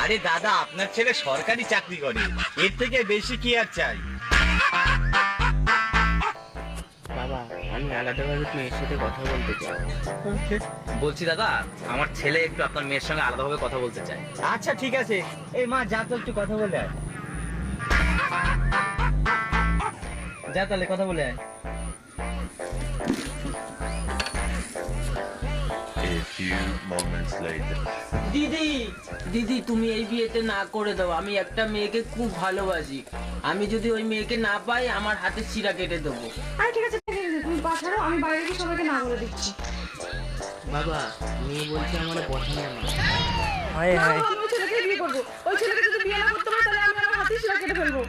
আরে দাদা, আপনার ছেলে সরকারি চাকরি করে, এর থেকে বেশি কি আর চাই? বাবা, আমি আলাদাভাবে মেয়ের সাথে কথা বলতে চাই। বলছি দাদা, আমার ছেলে একটু আপনার মেয়ের সঙ্গে আলাদাভাবে কথা বলতে চায়। আচ্ছা ঠিক আছে, এই মা যা তো একটু কথা বলে আয়। যা তাহলে কথা বলে আয়। A few moments later. দিদি, দিদি তুমি এই বিয়েতে না করে দাও। আমি একটা মেয়েকে খুব ভালোবাসি। আমি যদি ওই মেয়েকে না পাই, আমার হাতে শিরা কেটে দেবো। আরে ঠিক আছে ঠিক আছে, তুমি পাঠাও, আমি বাইরে গিয়ে সবাইকে না বলে দিচ্ছি। বাবা, মেয়ে বলছে আমার পছন্দ না। না, আমি ওই ছেলেকে বিয়ে করবো। ওই ছেলেকে যদি বিয়ে না করতে পারি তাহলে আমি আমার হাতে শিরা কেটে ফেলবো।